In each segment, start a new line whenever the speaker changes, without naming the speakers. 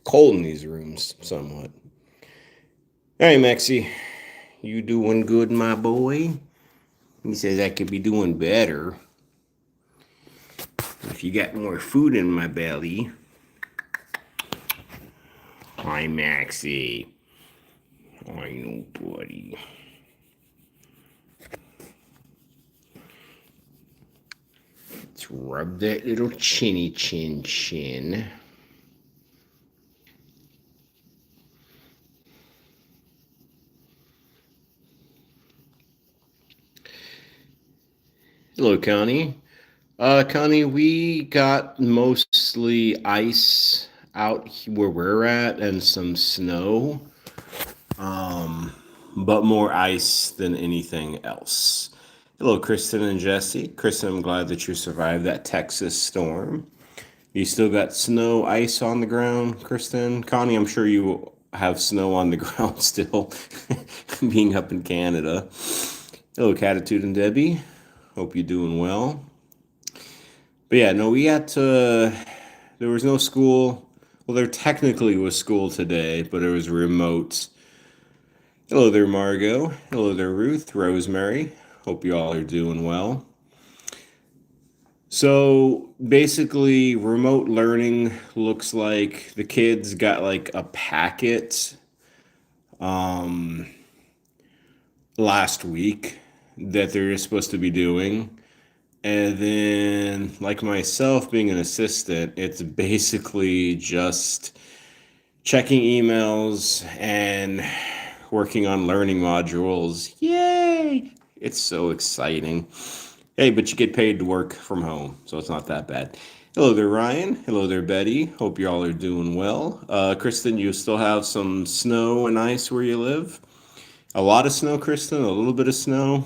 Cold in these rooms, somewhat. All right, Maxie, you doing good, my boy? He says I could be doing better if you got more food in my belly. Hi, Maxie. I know, buddy. Let's rub that little chinny chin chin. Hello, Connie. Connie, we got mostly ice out where we're at and some snow, but more ice than anything else. Hello, Kristen and Jesse. Kristen, I'm glad that you survived that Texas storm. You still got snow, ice on the ground, Kristen? Connie, I'm sure you have snow on the ground still, being up in Canada. Hello, Catitude and Debbie. Hope you're doing well. But yeah, no, we had to. There was no school. Well, there technically was school today, but it was remote. Hello there, Margot. Hello there, Ruth, Rosemary. Hope you all are doing well. So basically, remote learning looks like the kids got like a packet last week that they're supposed to be doing. And then, like myself being an assistant, it's basically just checking emails and working on learning modules. Yay! It's so exciting. Hey, but you get paid to work from home, so it's not that bad. Hello there, Ryan. Hello there, Betty. Hope you all are doing well. Kristen, you still have some snow and ice where you live? A lot of snow, Kristen? A little bit of snow?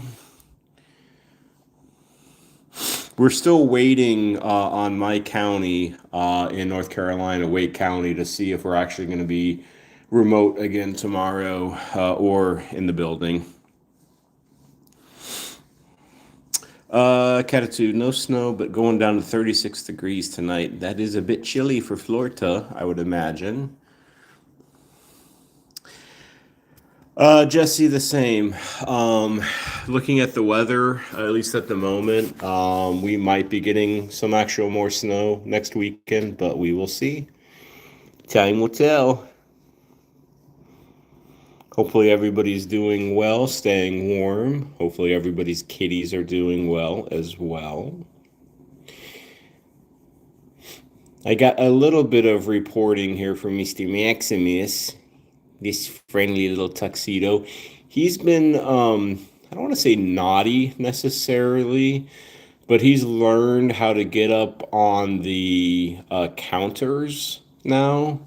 We're still waiting on my county in North Carolina, Wake County, to see if we're actually going to be remote again tomorrow or in the building. Catitude, no snow, but going down to 36 degrees tonight. That is a bit chilly for Florida, I would imagine. Jesse, the same. Looking at the weather, at least at the moment, we might be getting some actual more snow next weekend, but we will see. Time will tell. Hopefully everybody's doing well, staying warm. Hopefully everybody's kitties are doing well as well. I got a little bit of reporting here from Mr. Maximus, this friendly little tuxedo. He's been, I don't want to say naughty necessarily, but he's learned how to get up on the counters now.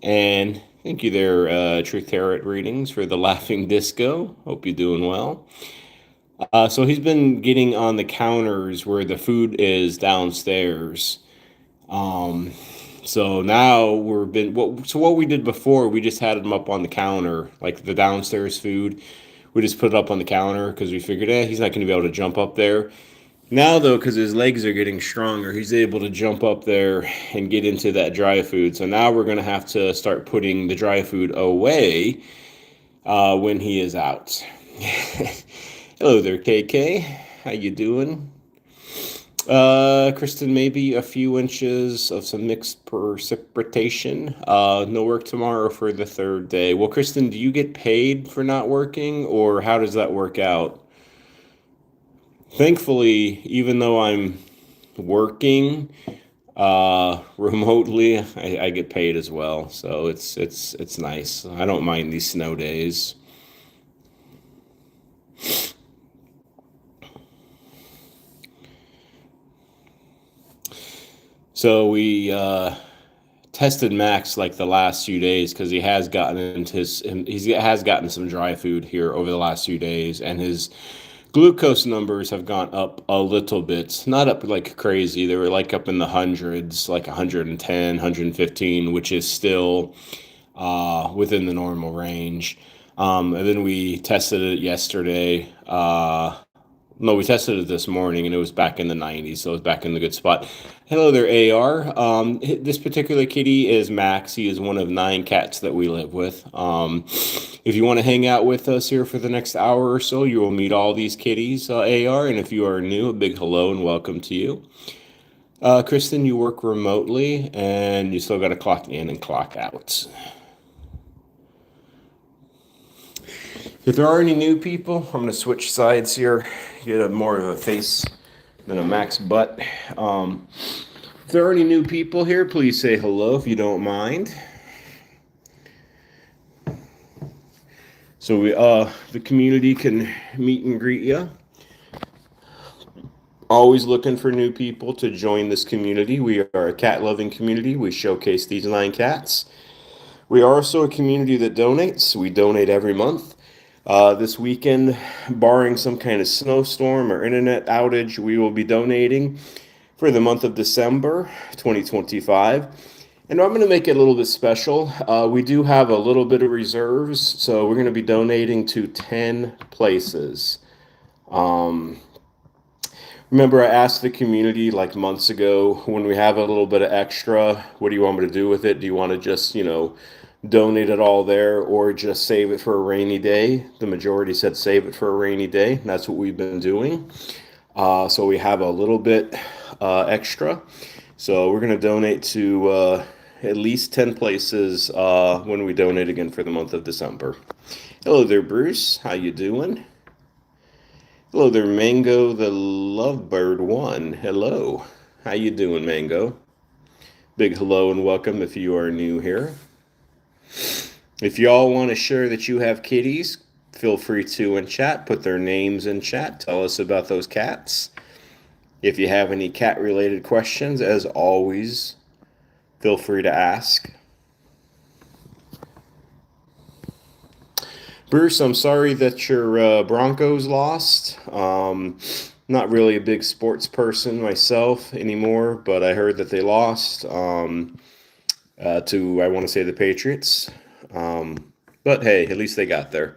And thank you there, Truth Tarot Readings, for the Laughing Disco. Hope you're doing well. So he's been getting on the counters where the food is downstairs. So now what we did before, we just had him up on the counter, like the downstairs food. We just put it up on the counter because we figured, he's not going to be able to jump up there. Now, though, because his legs are getting stronger, he's able to jump up there and get into that dry food. So now we're going to have to start putting the dry food away when he is out. Hello there, KK. How you doing? Kristen, maybe a few inches of some mixed precipitation. No work tomorrow for the third day. Well, Kristen, do you get paid for not working, or how does that work out? Thankfully, even though I'm working remotely, I get paid as well. So it's nice. I don't mind these snow days. So we tested Max like the last few days because he has gotten some dry food here over the last few days, and his glucose numbers have gone up a little bit. Not up like crazy. They were like up in the hundreds, like 110, 115, which is still within the normal range. And then we tested it yesterday. No, we tested it this morning and it was back in the 90s, so it was back in the good spot. Hello there, AR. This particular kitty is Max. He is one of 9 cats that we live with. If you want to hang out with us here for the next hour or so, you will meet all these kitties, AR. And if you are new, a big hello and welcome to you. Kristen, you work remotely and you still got to clock in and clock out. If there are any new people, I'm going to switch sides here, get a more of a face than a Max butt. If there are any new people here, please say hello if you don't mind. So the community can meet and greet you. Always looking for new people to join this community. We are a cat-loving community. We showcase these 9 cats. We are also a community that donates. We donate every month. This weekend, barring some kind of snowstorm or internet outage, we will be donating for the month of December 2025. And I'm going to make it a little bit special. We do have a little bit of reserves, so we're going to be donating to 10 places. Remember, I asked the community like months ago, when we have a little bit of extra, what do you want me to do with it? Do you want to just, donate it all there or just save it for a rainy day? The majority said save it for a rainy day. That's what we've been doing. So we have a little bit extra. So we're going to donate to at least 10 places when we donate again for the month of December. Hello there, Bruce. How you doing? Hello there, Mango the Lovebird 1. Hello. How you doing, Mango? Big hello and welcome if you are new here. If y'all want to share that you have kitties, feel free to in chat. Put their names in chat. Tell us about those cats. If you have any cat-related questions, as always, feel free to ask. Bruce, I'm sorry that your Broncos lost. Not really a big sports person myself anymore, but I heard that they lost to, I want to say, the Patriots. But hey, at least they got there.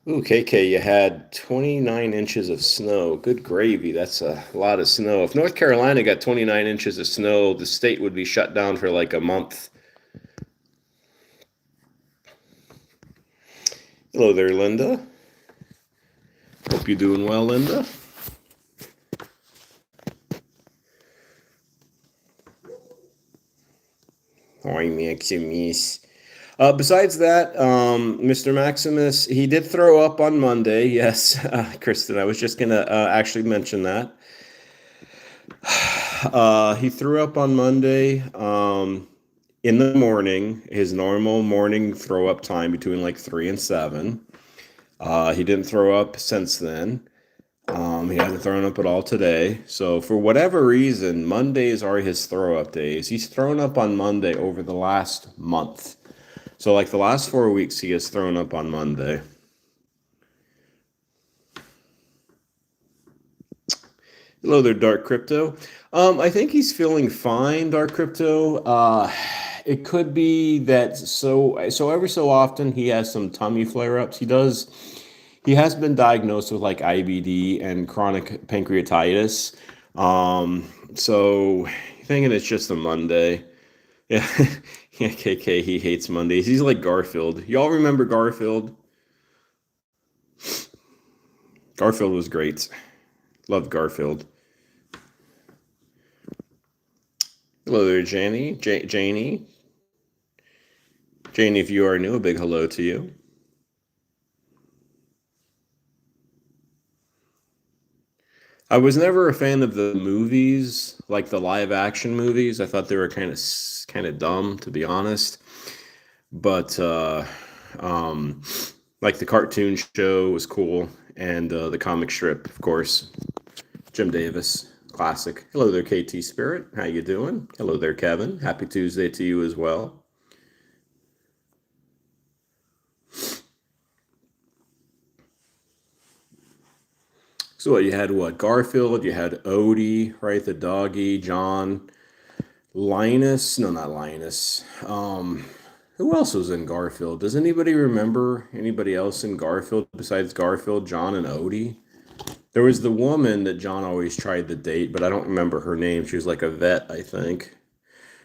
Ooh, KK, you had 29 inches of snow. Good gravy. That's a lot of snow. If North Carolina got 29 inches of snow, the state would be shut down for like a month. Hello there, Linda. Hope you're doing well, Linda. Hi, Maximus. Besides that, Mr. Maximus, he did throw up on Monday. Yes, Kristen, I was just going to actually mention that. He threw up on Monday in the morning, his normal morning throw up time between like 3 and 7. He didn't throw up since then. He hasn't thrown up at all today. So for whatever reason, Mondays are his throw up days. He's thrown up on Monday over the last month. So like the last 4 weeks, he has thrown up on Monday. Hello there, Dark Crypto. I think he's feeling fine, Dark Crypto. It could be that so every so often he has some tummy flare-ups. He has been diagnosed with like IBD and chronic pancreatitis. So thinking it's just a Monday. Yeah, yeah, KK, he hates Mondays. He's like Garfield. Y'all remember Garfield? Garfield was great. Loved Garfield. Hello there, Janie. Janie. Janie, if you are new, a big hello to you. I was never a fan of the movies, like the live action movies. I thought they were kind of dumb, to be honest. But like the cartoon show was cool, and the comic strip, of course. Jim Davis, classic. Hello there, KT Spirit. How you doing? Hello there, Kevin. Happy Tuesday to you as well. So you had what? Garfield, you had Odie, right? The doggy, John, Linus. No, not Linus. Who else was in Garfield? Does anybody remember anybody else in Garfield besides Garfield, John, and Odie? There was the woman that John always tried to date, but I don't remember her name. She was like a vet, I think.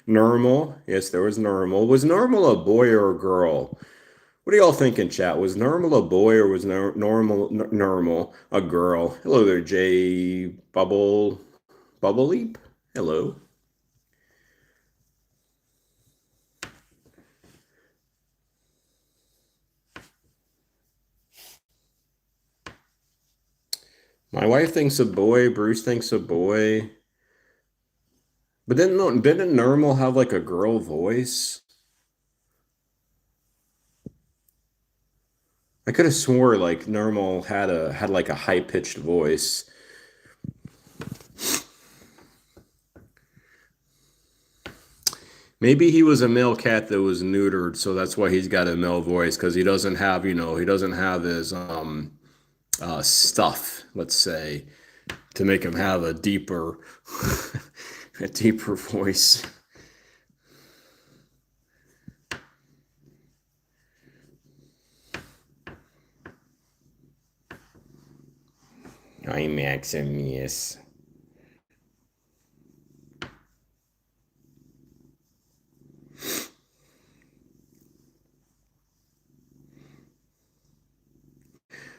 Normal. Yes, there was Normal. Was Normal a boy or a girl? What do y'all think in chat? Was Normal a boy or was Normal a girl? Hello there, Jay Bubble Leap. Hello. My wife thinks a boy. Bruce thinks a boy. But didn't Normal have like a girl voice? I could have swore like Normal had like a high pitched voice. Maybe he was a male cat that was neutered, so that's why he's got a male voice because he doesn't have, he doesn't have his stuff, let's say, to make him have a deeper a deeper voice. I'm Maximus.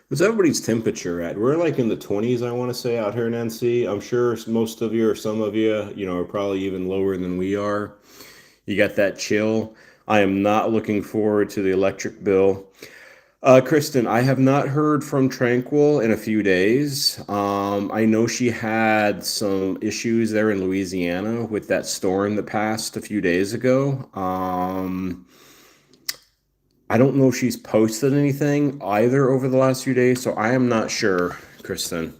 What's everybody's temperature at? We're like in the 20s, I want to say, out here in NC. I'm sure most of you or some of you, are probably even lower than we are. You got that chill. I am not looking forward to the electric bill. Kristen, I have not heard from Tranquil in a few days. I know she had some issues there in Louisiana with that storm that passed a few days ago. I don't know if she's posted anything either over the last few days, so I am not sure, Kristen.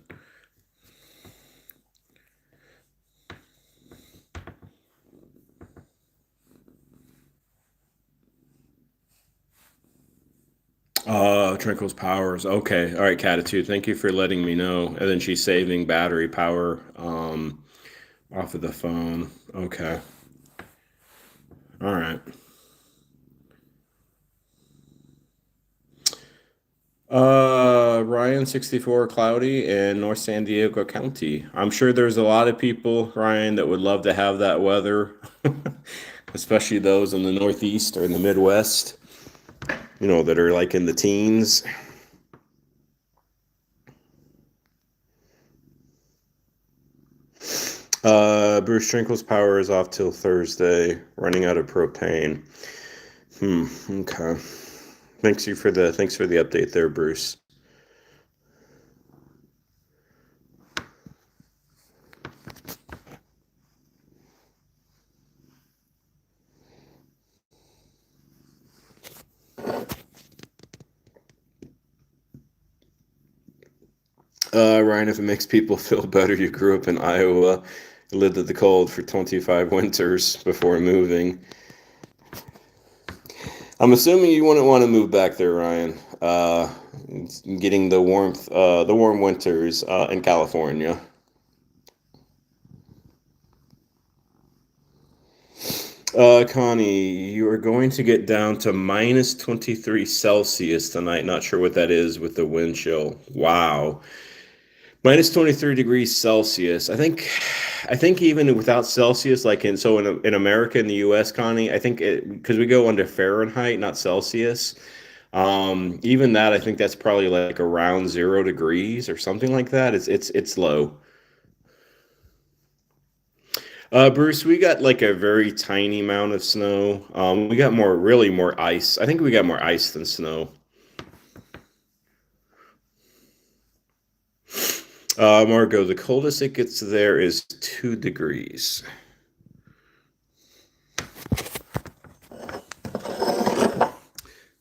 Tranquil's powers. Okay. All right, Catitude. Thank you for letting me know. And then she's saving battery power off of the phone. Okay. All right. Ryan 64 cloudy in North San Diego County. I'm sure there's a lot of people, Ryan, that would love to have that weather, especially those in the Northeast or in the Midwest, that are like in the teens. Bruce Trinkle's power is off till Thursday, running out of propane. Okay. Thanks for the update there, Bruce. Ryan, if it makes people feel better, you grew up in Iowa, lived at the cold for 25 winters before moving. I'm assuming you wouldn't want to move back there, Ryan. Getting the warm winters in California. Connie, you are going to get down to minus 23 Celsius tonight. Not sure what that is with the wind chill. Wow. Minus 23 degrees Celsius. I think even without Celsius, like in America, in the US, Connie, I think because we go under Fahrenheit, not Celsius. Even that, I think that's probably like around 0 degrees or something like that. It's low. Bruce, we got like a very tiny amount of snow. We got really more ice. I think we got more ice than snow. Margot, the coldest it gets there is 2 degrees.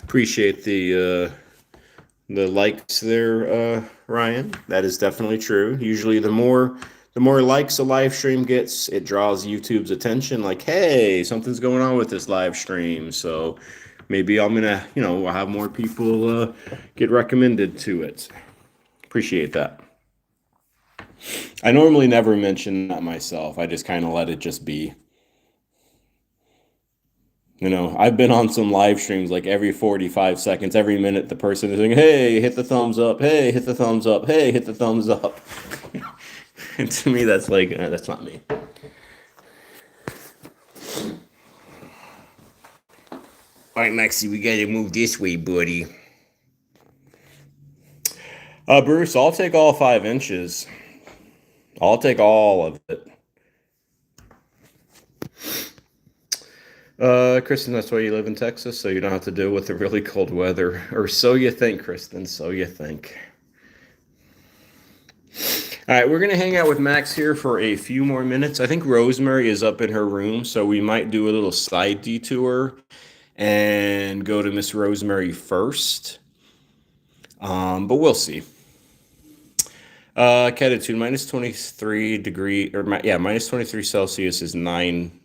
Appreciate the likes there, Ryan. That is definitely true. Usually, the more likes a live stream gets, it draws YouTube's attention. Like, hey, something's going on with this live stream. So maybe I'm gonna, I'll have more people get recommended to it. Appreciate that. I normally never mention that myself. I just kind of let it just be. I've been on some live streams like every 45 seconds, every minute, the person is saying, "Hey, hit the thumbs up. Hey, hit the thumbs up. Hey, hit the thumbs up." And to me, that's like, that's not me. All right, Maxie, we gotta move this way, buddy. Bruce, I'll take all 5 inches. I'll take all of it. Kristen, that's why you live in Texas, so you don't have to deal with the really cold weather. Or so you think, Kristen, so you think. All right, we're going to hang out with Max here for a few more minutes. I think Rosemary is up in her room, so we might do a little side detour and go to Miss Rosemary first. But we'll see. Catitude, minus 23 degree, or yeah, minus 23 Celsius is 9.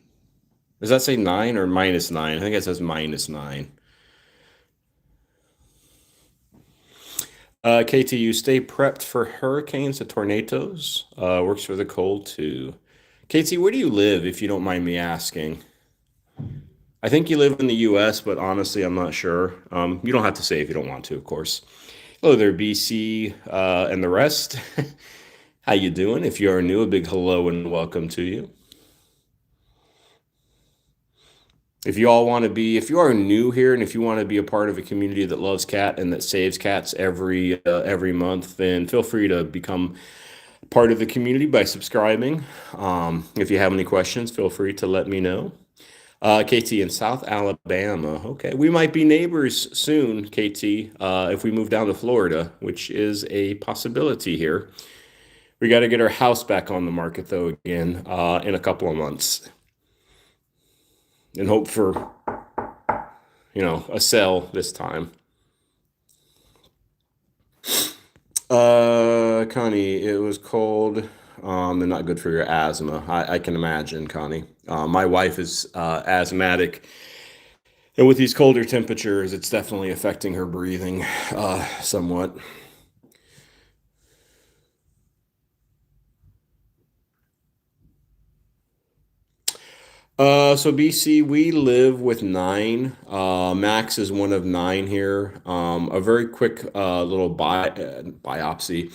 Does that say 9 or minus 9? I think it says minus 9. KTU, stay prepped for hurricanes and tornadoes. Works for the cold too. KT, where do you live, if you don't mind me asking? I think you live in the U.S., but honestly, I'm not sure. You don't have to say if you don't want to, of course. Hello there, BC, and the rest. How you doing? If you are new, a big hello and welcome to you. If you are new here, and if you want to be a part of a community that loves cat and that saves cats every month, then feel free to become part of the community by subscribing. If you have any questions, feel free to let me know. KT in South Alabama. Okay, we might be neighbors soon, KT, if we move down to Florida, which is a possibility here. We got to get our house back on the market, though, again, in a couple of months. And hope for, a sale this time. Connie, it was cold and not good for your asthma. I can imagine, Connie. My wife is asthmatic. And with these colder temperatures, it's definitely affecting her breathing somewhat. So BC, we live with 9. Max is one of 9 here. A very quick little biopsy.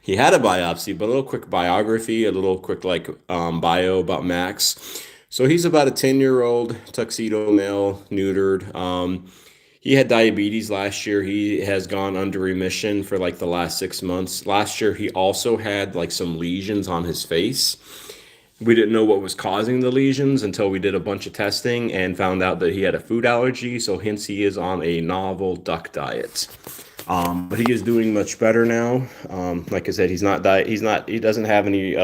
He had a biopsy, but a little quick biography, a little quick like bio about Max. So he's about a 10-year-old tuxedo male, neutered. He had diabetes last year. He has gone under remission for like the last 6 months. Last year, he also had like some lesions on his face. We didn't know what was causing the lesions until we did a bunch of testing and found out that he had a food allergy. So hence he is on a novel duck diet. But he is doing much better now. Like I said, he doesn't have any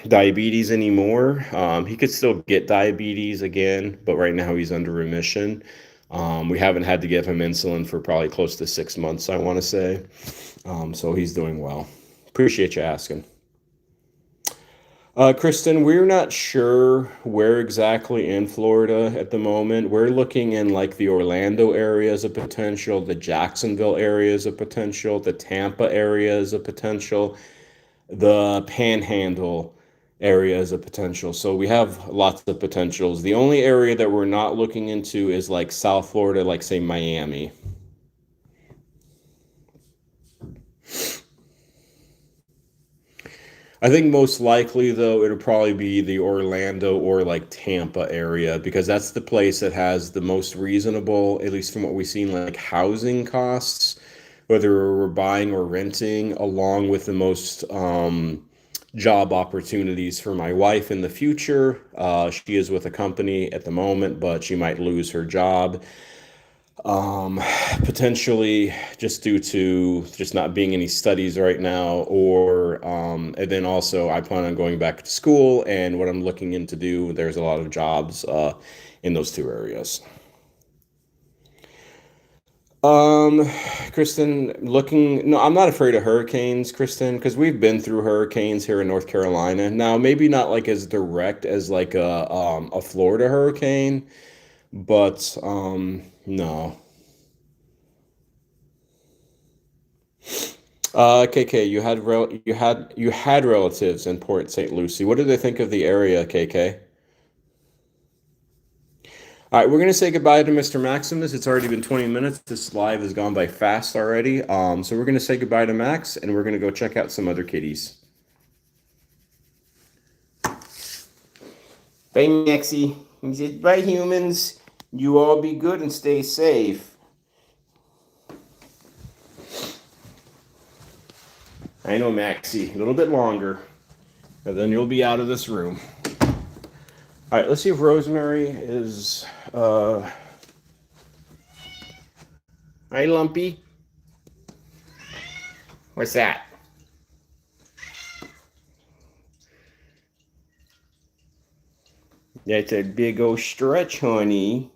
diabetes anymore. He could still get diabetes again, but right now he's under remission. We haven't had to give him insulin for probably close to 6 months, I want to say. So he's doing well. Appreciate you asking. Kristen, we're not sure where exactly in Florida at the moment. We're looking in like the Orlando area as a potential, the Jacksonville area as a potential, the Tampa area as a potential, the Panhandle area as a potential. So we have lots of potentials. The only area that we're not looking into is like South Florida, like say Miami. I think most likely, though, it'll probably be the Orlando or like Tampa area because that's the place that has the most reasonable, at least from what we've seen, like housing costs, whether we're buying or renting, along with the most job opportunities for my wife in the future. She is with a company at the moment, but she might lose her job. um, Potentially just due to just not being any studies right now, or and then also I plan on going back to school, and what I'm looking into do, there's a lot of jobs in those two areas. Um, Kristen, no, I'm not afraid of hurricanes, Kristen, because we've been through hurricanes here in North Carolina. Now, maybe not like as direct as like a Florida hurricane, but no. KK, you had relatives in Port St. Lucie. What do they think of the area, KK? All right, we're gonna say goodbye to Mr. Maximus. It's already been 20 minutes. This live has gone by fast already. So we're gonna say goodbye to Max, and we're gonna go check out some other kitties. Bye, Maxie. He says, bye, humans. You all be good and stay safe. I know, Maxie. A little bit longer, and then you'll be out of this room. All right, let's see if Rosemary is. Hi, Lumpy. What's that? That's a big old stretch, honey.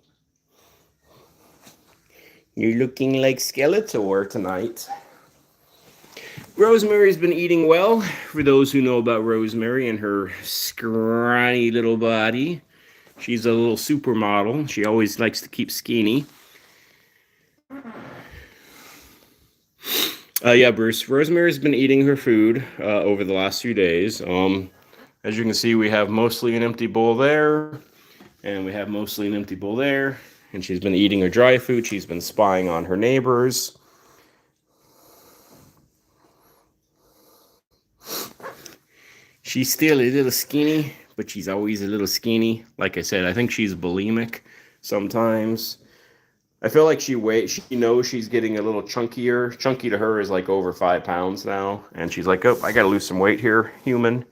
You're looking like Skeletor tonight. Rosemary's been eating well. For those who know about Rosemary and her scrawny little body, she's a little supermodel. She always likes to keep skinny. Yeah, Bruce. Rosemary's been eating her food over the last few days. As you can see, we have mostly an empty bowl there, and we have mostly an empty bowl there. And she's been eating her dry food. She's been spying on her neighbors. She's still a little skinny, but she's always a little skinny. Like I said, I think she's bulimic sometimes. I feel like she knows she's getting a little chunkier. Chunky to her is like over 5 pounds now. And she's like, oh, I got to lose some weight here, human.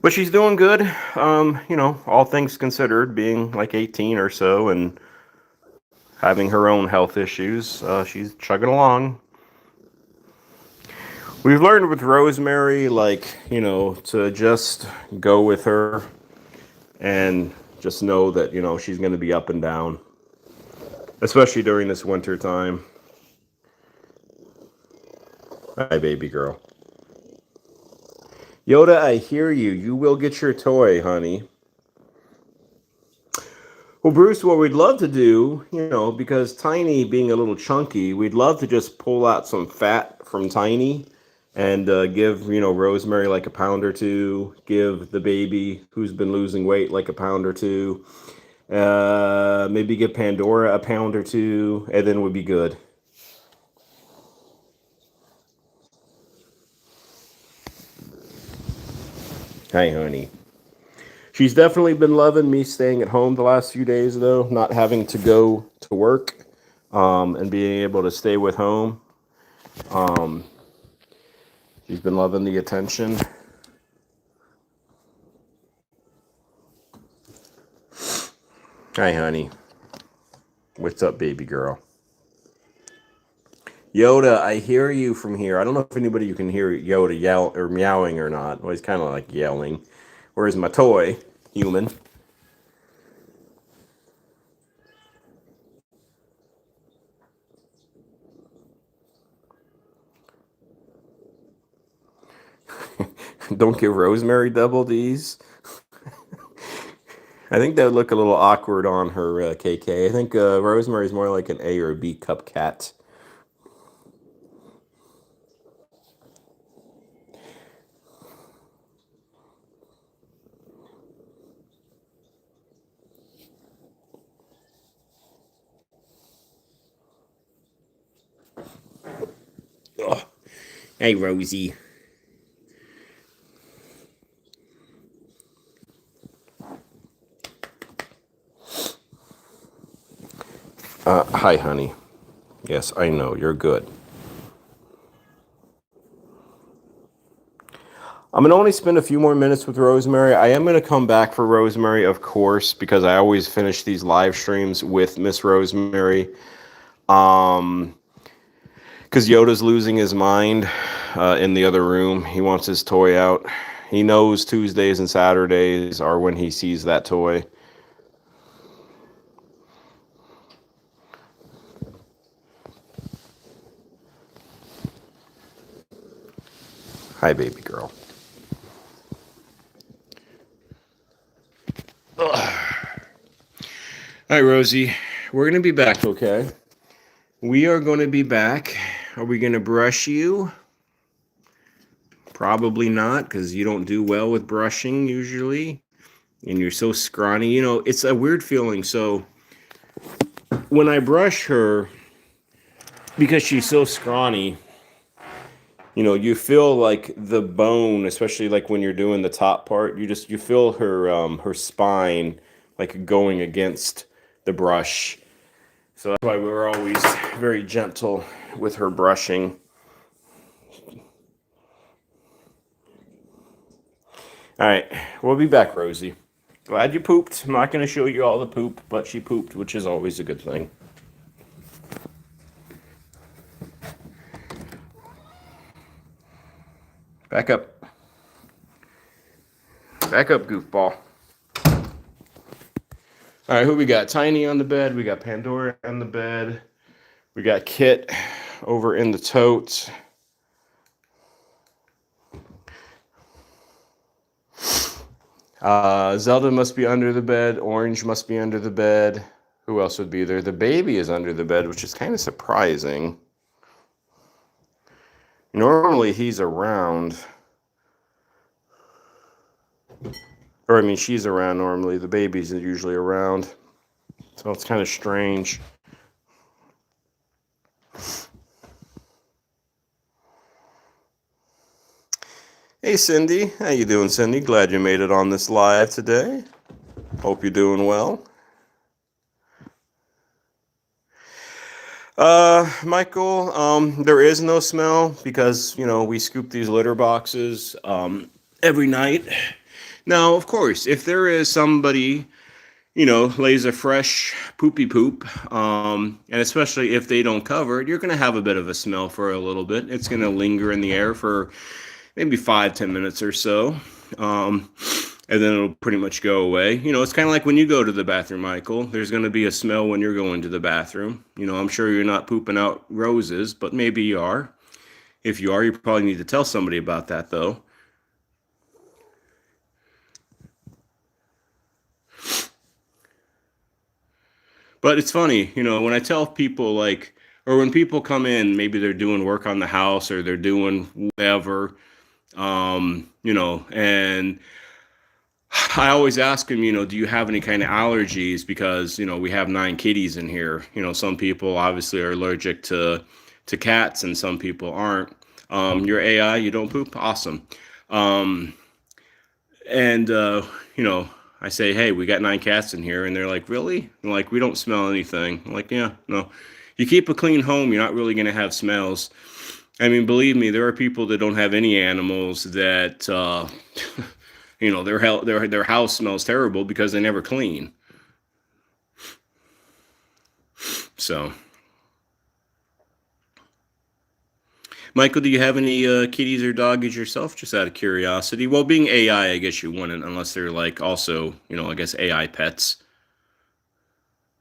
But she's doing good, all things considered, being like 18 or so and having her own health issues. She's chugging along. We've learned with Rosemary, to just go with her and just know that, she's going to be up and down, especially during this winter time. Hi, baby girl. Yoda, I hear you. You will get your toy, honey. Well, Bruce, what we'd love to do, because Tiny being a little chunky, we'd love to just pull out some fat from Tiny and give, Rosemary like a pound or two, give the baby who's been losing weight like a pound or two, maybe give Pandora a pound or two, and then we'd be good. Hi, honey. She's definitely been loving me staying at home the last few days, though, not having to go to work and being able to stay with home. She's been loving the attention. Hi, honey. What's up, baby girl? Yoda, I hear you from here. I don't know if anybody you can hear Yoda yell or meowing or not. Well, he's kind of like yelling. Where's my toy, human? Don't give Rosemary double D's. I think that would look a little awkward on her, KK. I think Rosemary's more like an A or a B cup cat. Oh. Hey, Rosie. Hi, honey. Yes, I know. You're good. I'm going to only spend a few more minutes with Rosemary. I am going to come back for Rosemary, of course, because I always finish these live streams with Miss Rosemary. Because Yoda's losing his mind in the other room. He wants his toy out. He knows Tuesdays and Saturdays are when he sees that toy. Hi, baby girl. Ugh. All right, Rosie. We're going to be back, okay? We are going to be back. Are we going to brush you? Probably not, because you don't do well with brushing usually, and you're so scrawny. It's a weird feeling. So when I brush her, because she's so scrawny, you feel like the bone, especially like when you're doing the top part, you feel her spine like going against the brush. So that's why we're always very gentle with her brushing. All right, we'll be back, Rosie. Glad you pooped. I'm not going to show you all the poop, but she pooped, which is always a good thing. Back up. Back up, goofball. All right, who we got? Tiny on the bed. We got Pandora on the bed. We got Kit over in the tote. Zelda must be under the bed. Orange must be under the bed. Who else would be there? The baby is under the bed, which is kind of surprising. Normally he's around. Or, I mean, she's around normally. The baby's usually around. So it's kind of strange. Hey, Cindy. How you doing, Cindy? Glad you made it on this live today. Hope you're doing well. Michael, there is no smell because, we scoop these litter boxes every night. Now, of course, if there is somebody, lays a fresh poopy poop, and especially if they don't cover it, you're going to have a bit of a smell for a little bit. It's going to linger in the air for maybe 5-10 minutes or so. And then it'll pretty much go away. It's kind of like when you go to the bathroom, Michael. There's going to be a smell when you're going to the bathroom. I'm sure you're not pooping out roses, but maybe you are. If you are, you probably need to tell somebody about that, though. But it's funny, when I tell people, or when people come in, maybe they're doing work on the house or they're doing whatever, and I always ask them, do you have any kind of allergies? Because, we have 9 kitties in here. Some people obviously are allergic to cats and some people aren't. You're AI, you don't poop? Awesome. I say, hey, we got 9 cats in here. And they're like, really? I'm like, we don't smell anything. I'm like, yeah, no. You keep a clean home, you're not really going to have smells. I mean, believe me, there are people that don't have any animals that, their house smells terrible because they never clean. So, Michael, do you have any kitties or doggies yourself? Just out of curiosity. Well, being AI, I guess you wouldn't, unless they're also, I guess AI pets.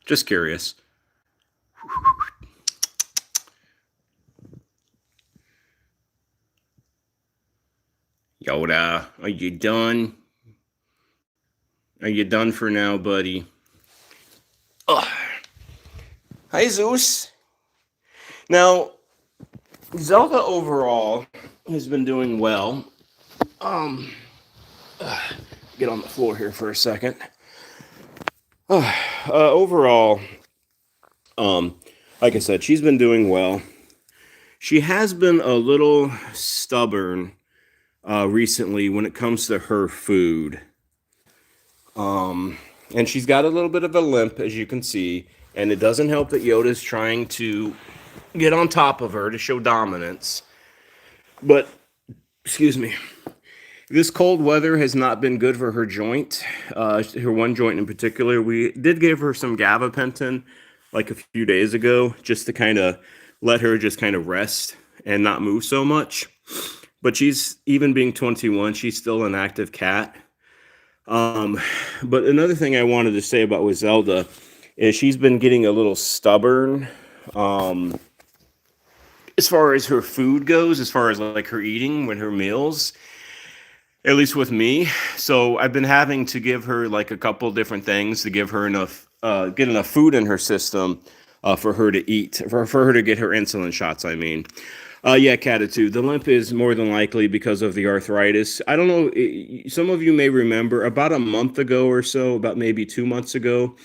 Just curious. Yoda, are you done? Are you done for now, buddy? Ugh. Hi, Zeus. Now, Zelda overall has been doing well. Get on the floor here for a second. Overall, like I said, she's been doing well. She has been a little stubborn recently when it comes to her food. And she's got a little bit of a limp, as you can see, and it doesn't help that Yoda's trying to get on top of her to show dominance. But, excuse me, this cold weather has not been good for her joint, her one joint in particular. We did give her some gabapentin like a few days ago just to kind of let her just kind of rest and not move so much. But she's, even being 21, she's still an active cat. But another thing I wanted to say about with Zelda is she's been getting a little stubborn as far as her food goes, as far as like her eating when her meals, at least with me. So I've been having to give her like a couple different things to give her enough, get enough food in her system for her to eat, for her to get her insulin shots, I mean. Yeah, Catitude. The limp is more than likely because of the arthritis. I don't know. Some of you may remember about a month ago or so, about maybe 2 months ago,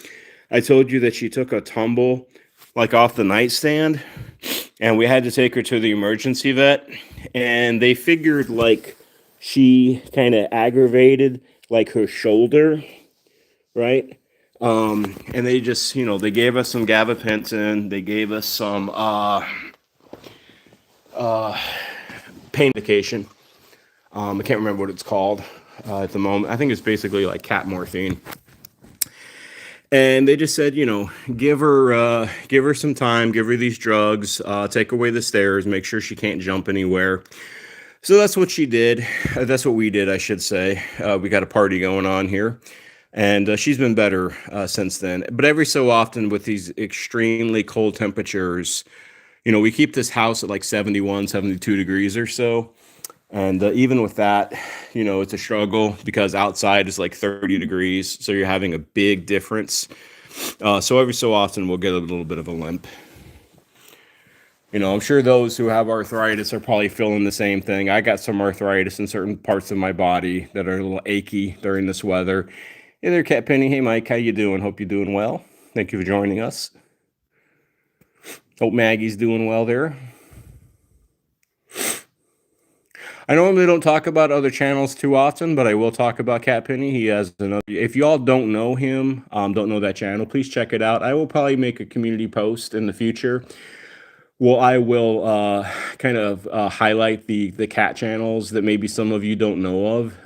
I told you that she took a tumble like off the nightstand, and we had to take her to the emergency vet. And they figured like she kind of aggravated like her shoulder, right? And they just, they gave us some gabapentin, they gave us some pain medication. I can't remember what it's called at the moment. I think it's basically like cat morphine. And they just said, give her some time, give her these drugs, take away the stairs, make sure she can't jump anywhere. So that's what she did. That's what we did, I should say. We got a party going on here, and she's been better since then. But every so often, with these extremely cold temperatures, we keep this house at like 71, 72 degrees or so. And even with that, it's a struggle because outside is like 30 degrees. So you're having a big difference. So every so often we'll get a little bit of a limp. I'm sure those who have arthritis are probably feeling the same thing. I got some arthritis in certain parts of my body that are a little achy during this weather. Hey there, Cat Penny. Hey, Mike. How you doing? Hope you're doing well. Thank you for joining us. Hope Maggie's doing well there. I normally don't talk about other channels too often, but I will talk about Cat Penny. He has another. If y'all don't know him, don't know that channel, please check it out. I will probably make a community post in the future. Well, I will kind of highlight the cat channels that maybe some of you don't know of.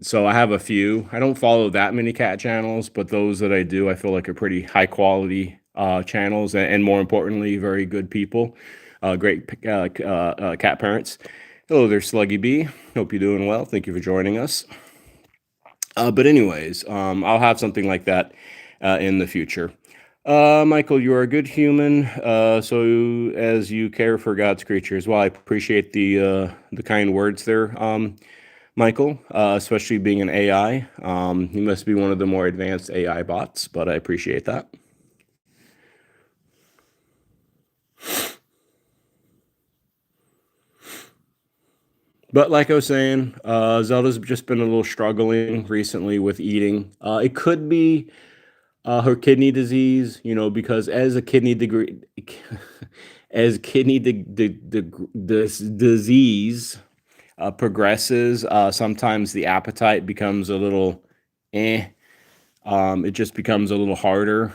So I have a few. I don't follow that many cat channels, but those that I do, I feel like are pretty high quality channels, and more importantly, very good people, great cat parents. Hello there, Sluggy B. Hope you're doing well. Thank you for joining us. But anyways, I'll have something like that in the future. Michael, you are a good human, so as you care for God's creatures. Well, I appreciate the kind words there, Michael, especially being an AI. You must be one of the more advanced AI bots, but I appreciate that. But like I was saying, Zelda's just been a little struggling recently with eating. It could be her kidney disease, because as a kidney degree, as kidney this disease progresses, sometimes the appetite becomes a little it just becomes a little harder.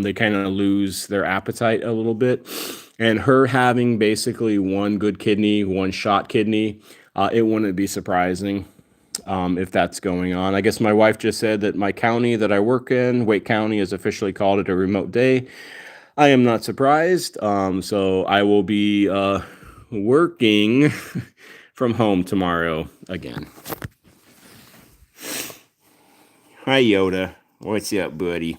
They kind of lose their appetite a little bit. And her having basically one good kidney, one shot kidney, it wouldn't be surprising if that's going on. I guess my wife just said that my county that I work in, Wake County, has officially called it a remote day. I am not surprised. So I will be working from home tomorrow again. Hi, Yoda. What's up, buddy?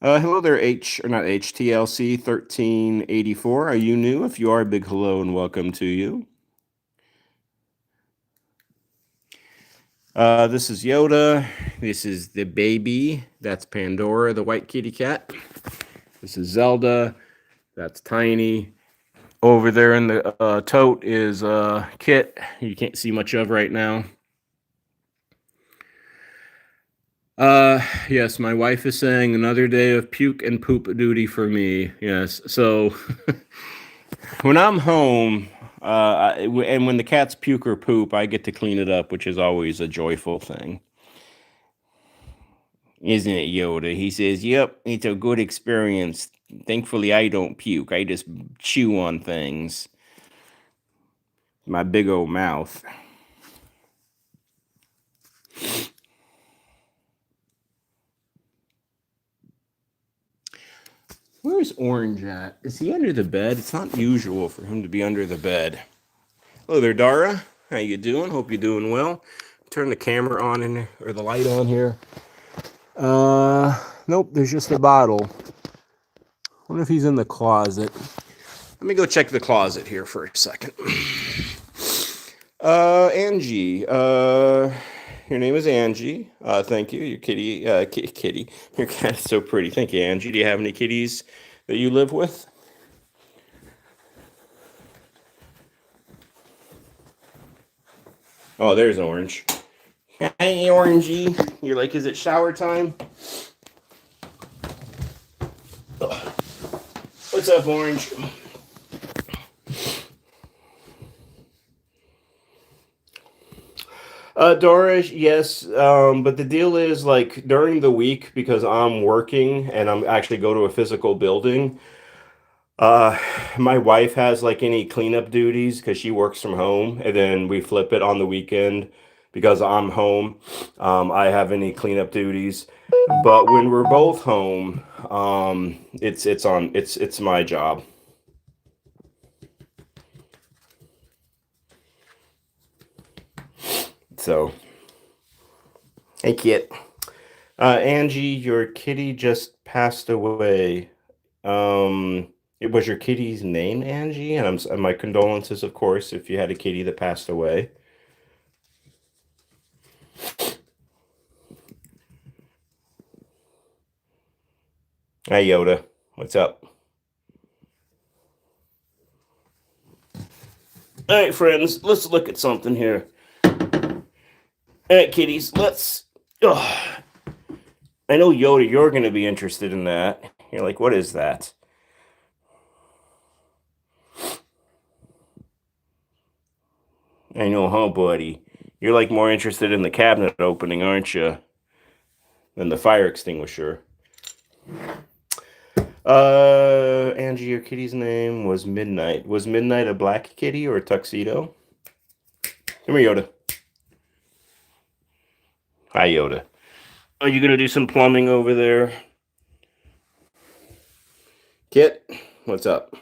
Hello there, not HTLC 1384. Are you new? If you are, big hello and welcome to you. This is Yoda. This is the baby. That's Pandora, the white kitty cat. This is Zelda. That's Tiny. Over there in the tote is Kit. You can't see much of right now. Yes, my wife is saying another day of puke and poop duty for me. Yes. So when I'm home, and when the cats puke or poop, I get to clean it up, which is always a joyful thing. Isn't it, Yoda? He says, yep, it's a good experience. Thankfully, I don't puke. I just chew on things. My big old mouth. Where's Orange at? Is he under the bed? It's not usual for him to be under the bed. Hello there, Dara. How you doing? Hope you're doing well. Turn the camera on in or the light on here. Nope, there's just a bottle. Wonder if he's in the closet. Let me go check the closet here for a second. Angie. Your name is Angie. Thank you. Your kitty, kitty. Your cat's so pretty. Thank you, Angie. Do you have any kitties that you live with? Oh, there's Orange. Hey, Orangey. You're like, is it shower time? What's up, Orange? Doris, yes, but the deal is like during the week because I'm working and I'm actually go to a physical building. Uh, my wife has like any cleanup duties because she works from home, and then we flip it on the weekend because I'm home. I have any cleanup duties, but when we're both home, it's my job. So, hey, kid. Angie, your kitty just passed away. It was your kitty's name, Angie, and and my condolences, of course, if you had a kitty that passed away. Hey, Yoda, what's up? All right, friends, let's look at something here. All right, kitties, let's. Oh, I know Yoda, you're going to be interested in that. You're like, what is that? I know, huh, buddy? You're like more interested in the cabinet opening, aren't you? Than the fire extinguisher. Angie, your kitty's name was Midnight. Was Midnight a black kitty or a tuxedo? Come here, Yoda. Hi, Yoda. Are you gonna do some plumbing over there? Kit, what's up?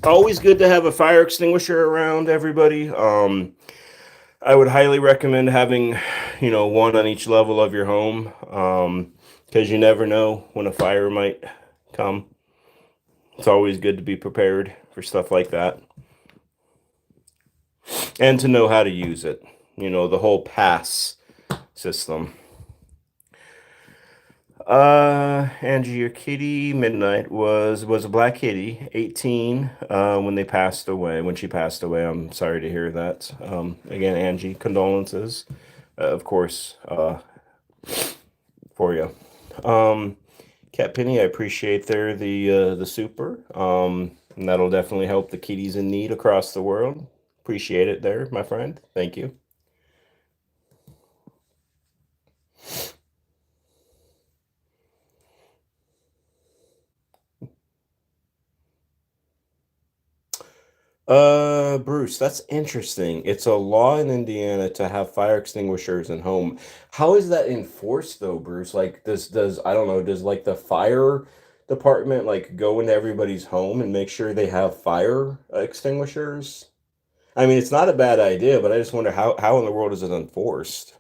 Always good to have a fire extinguisher around, everybody. I would highly recommend having, one on each level of your home, because you never know when a fire might come. It's always good to be prepared for stuff like that and to know how to use it. The whole pass system. Angie, your kitty Midnight was a black kitty, 18, when they passed away. When she passed away, I'm sorry to hear that. Again, Angie, condolences, of course, for you. Cat Penny, I appreciate the super. And that'll definitely help the kitties in need across the world. Appreciate it there, my friend. Thank you. Bruce, that's interesting. It's a law in Indiana to have fire extinguishers in home. How is that enforced though, Bruce? Like, does I don't know, does like the fire department like go into everybody's home and make sure they have fire extinguishers? I mean, it's not a bad idea, but I just wonder how in the world is it enforced?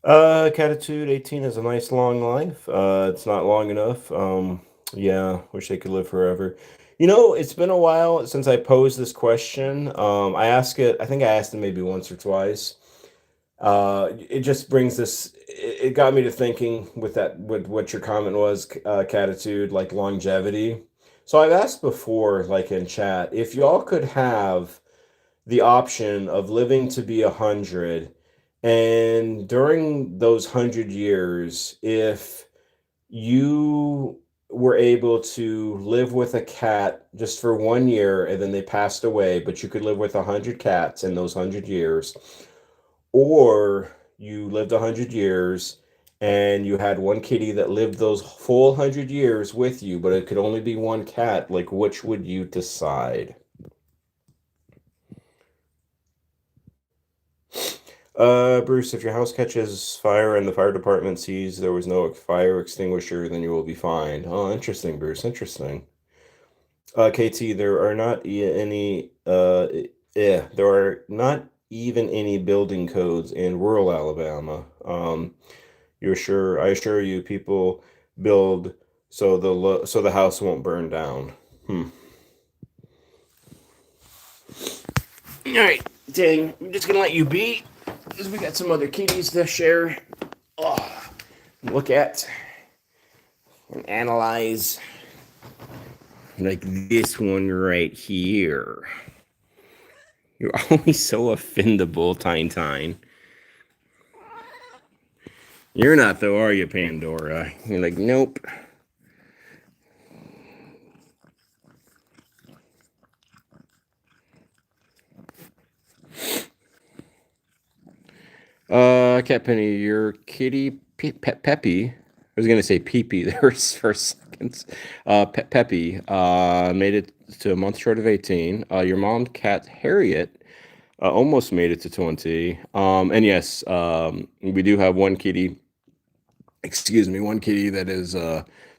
Catitude 18 is a nice long life. It's not long enough. Yeah, wish they could live forever. It's been a while since I posed this question. I think I asked it maybe once or twice. It just brings it got me to thinking with what your comment was, Catitude, like longevity. So I've asked before, like in chat, if y'all could have the option of living to be 100, and during those 100 years, if you were able to live with a cat just for 1 year and then they passed away, but you could live with 100 cats in those 100 years, or you lived 100 years and you had one kitty that lived those full 100 years with you, but it could only be one cat, like which would you decide? Bruce, if your house catches fire and the fire department sees there was no fire extinguisher, then you will be fined. Oh, interesting, Bruce. Interesting. KT, there are not even any building codes in rural Alabama. I assure you, people build so the house won't burn down. Hmm. All right, dang. I'm just gonna let you be, because we got some other kitties to share. Oh, look at and analyze. Like this one right here. You're always so offendable, Tine Tine. You're not though, are you, Pandora? You're like, nope. Cat Penny, your kitty Peppy. I was gonna say Peepee there for seconds. Peppy made it to a month short of 18. Your mom, cat Harriet, almost made it to 20. And yes, we do have one kitty. Excuse me, one kitty that is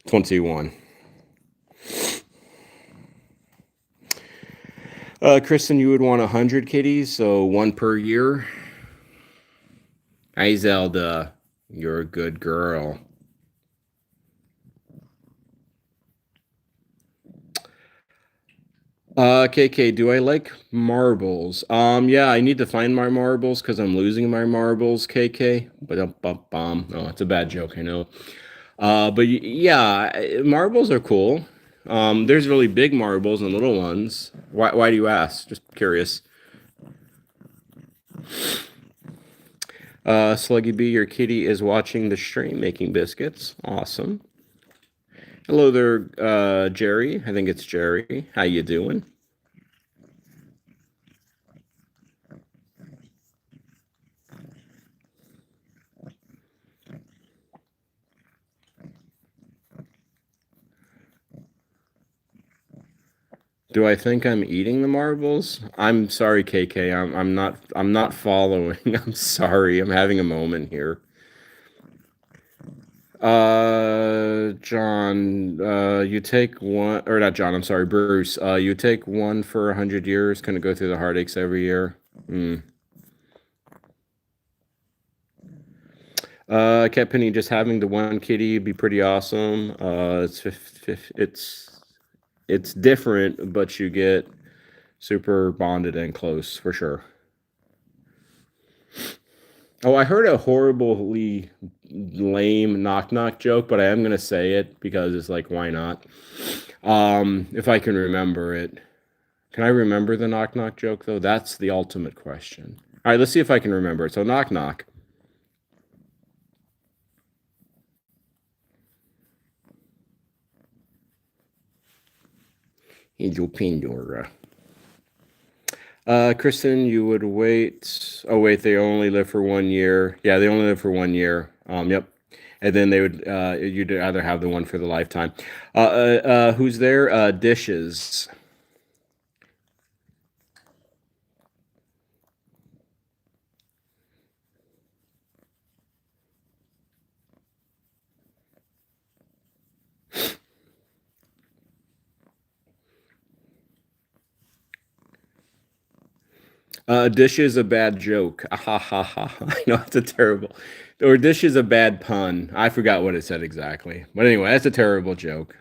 21. Kristen, you would want 100 kitties, so one per year. Hi, Zelda. You're a good girl. KK, do I like marbles? Yeah, I need to find my marbles because I'm losing my marbles, KK. But no, it's a bad joke, I know. But yeah, marbles are cool. There's really big marbles and little ones. Why do you ask? Just curious. Sluggy B, your kitty is watching the stream making biscuits. Awesome. Hello there, Jerry. I think it's Jerry. How you doing? Do I think I'm eating the marbles? I'm sorry, KK. I'm not following. I'm sorry. I'm having a moment here. John, you take one, or not John, I'm sorry, Bruce. You take one for 100 years, kind of go through the heartaches every year. Hmm. Cat Penny, just having the one kitty would be pretty awesome. It's different, but you get super bonded and close for sure. Oh, I heard a horribly lame knock knock joke, but I am gonna say it because it's like, why not? If I can remember it. Can I remember the knock knock joke though? That's the ultimate question. All right, let's see if I can remember it. So knock knock. Angel Pandora. Kristen, you would wait. Oh, wait, they only live for 1 year. Yeah, they only live for 1 year. Yep. And then they would, you'd either have the one for the lifetime. Who's there? Dishes. Dish is a bad joke. Ah, ha ha ha. I know it's a terrible. Or dish is a bad pun. I forgot what it said exactly. But anyway, that's a terrible joke.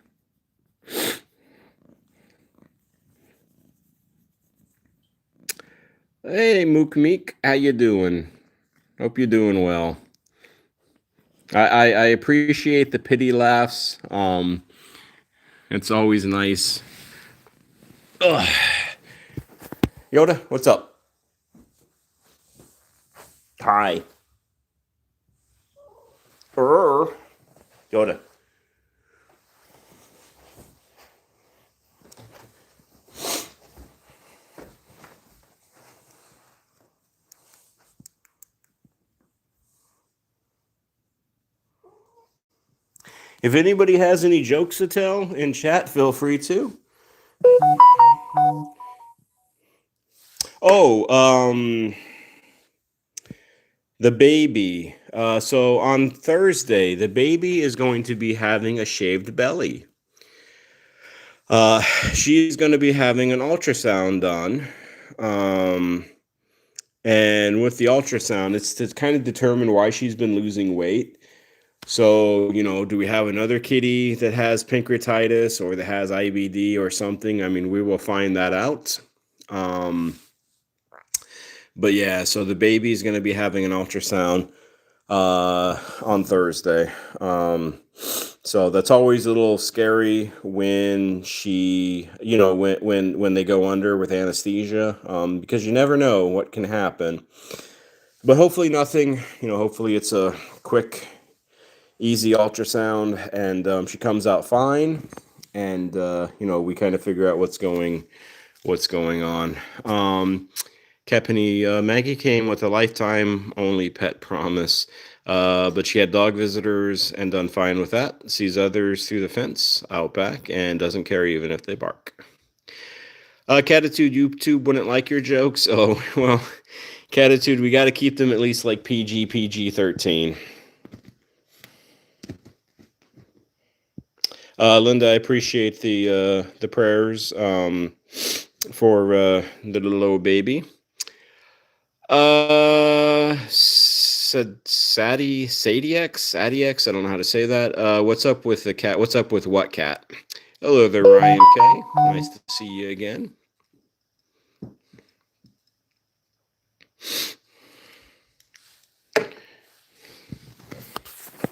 Hey, Mook Meek, how you doing? Hope you're doing well. I appreciate the pity laughs. It's always nice. Ugh. Yoda, what's up? Hi. Yoda. If anybody has any jokes to tell in chat, feel free to. Oh, the baby. So on Thursday, the baby is going to be having a shaved belly. She's going to be having an ultrasound done. Um, And with the ultrasound, it's to kind of determine why she's been losing weight. So, do we have another kitty that has pancreatitis or that has IBD or something? I mean, we will find that out. Um, but yeah, so the baby is going to be having an ultrasound on Thursday. So that's always a little scary when when they go under with anesthesia, because you never know what can happen. But hopefully nothing. Hopefully it's a quick, easy ultrasound, and she comes out fine, and we kind of figure out what's going on. Kepany, Maggie came with a lifetime only pet promise, but she had dog visitors and done fine with that. Sees others through the fence out back and doesn't care even if they bark. Catitude, YouTube wouldn't like your jokes. Oh, well, Catitude, we got to keep them at least like PG-13. Linda, I appreciate the prayers for the little old baby. Sadiex, I don't know how to say that. What's up with the cat? What's up with what cat? Hello there, Ryan K. Nice to see you again.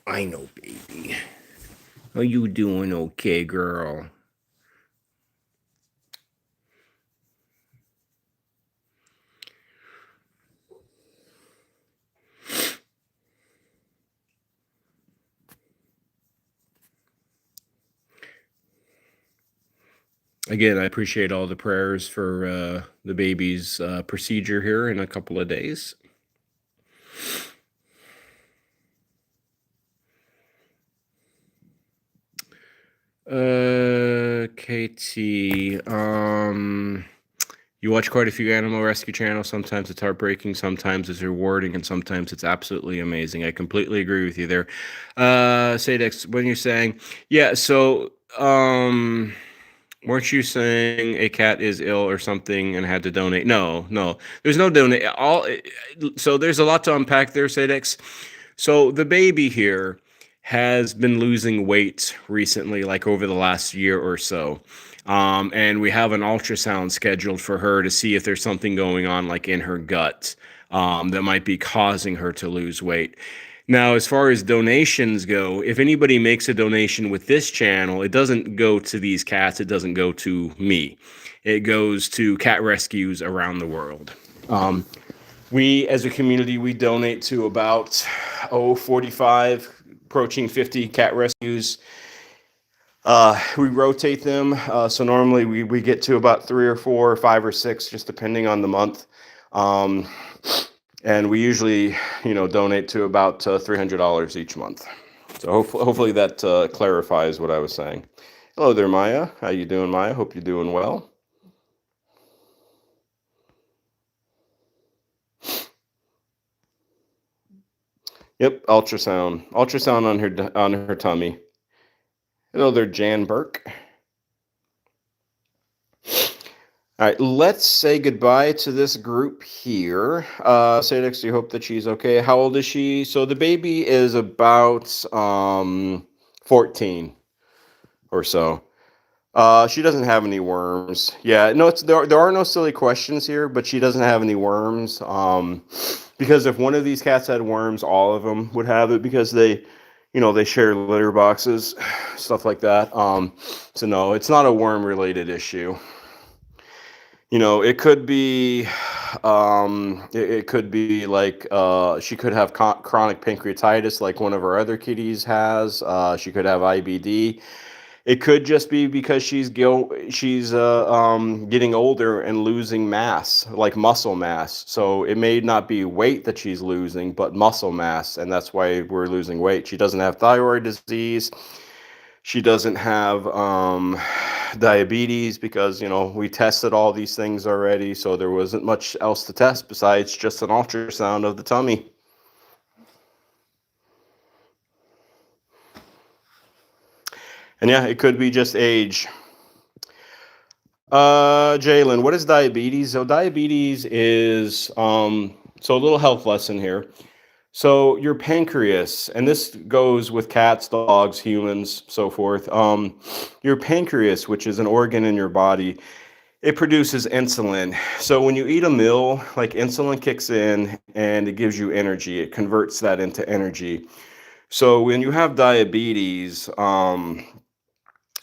I know, baby. How you doing, okay, girl? Again, I appreciate all the prayers for the baby's procedure here in a couple of days. KT, you watch quite a few animal rescue channels. Sometimes it's heartbreaking, sometimes it's rewarding, and sometimes it's absolutely amazing. I completely agree with you there. Sadex, when you're saying, yeah, so weren't you saying a cat is ill or something and had to donate? No, there's no donate. So there's a lot to unpack there, Sadex. So the baby here has been losing weight recently, like over the last year or so. And we have an ultrasound scheduled for her to see if there's something going on, like in her gut, that might be causing her to lose weight. Now, as far as donations go, if anybody makes a donation with this channel, it doesn't go to these cats. It doesn't go to me. It goes to cat rescues around the world. We, as a community, we donate to about 45, approaching 50 cat rescues. We rotate them. So normally we get to about 3 or 4 or 5 or 6, just depending on the month. And we usually, donate to about $300 each month. So hopefully that clarifies what I was saying. Hello there, Maya. How you doing, Maya? Hope you're doing well. Yep, ultrasound on her tummy. Hello there, Jan Burke. All right, let's say goodbye to this group here. Sadex, you hope that she's okay. How old is she? So the baby is about 14 or so. She doesn't have any worms. Yeah, no, there are no silly questions here, but she doesn't have any worms. Because if one of these cats had worms, all of them would have it because they share litter boxes, stuff like that. So no, it's not a worm related issue. It could be, it could be like she could have chronic pancreatitis, like one of our other kitties has. She could have IBD. It could just be because she's getting older and losing mass, like muscle mass. So it may not be weight that she's losing, but muscle mass, and that's why we're losing weight. She doesn't have thyroid disease. She doesn't have diabetes because, we tested all these things already. So there wasn't much else to test besides just an ultrasound of the tummy. And yeah, it could be just age. Jalen, what is diabetes? So diabetes is So a little health lesson here. So your pancreas, and this goes with cats, dogs, humans, so forth. Your pancreas, which is an organ in your body, it produces insulin. So when you eat a meal, like insulin kicks in and it gives you energy. It converts that into energy. So when you have diabetes,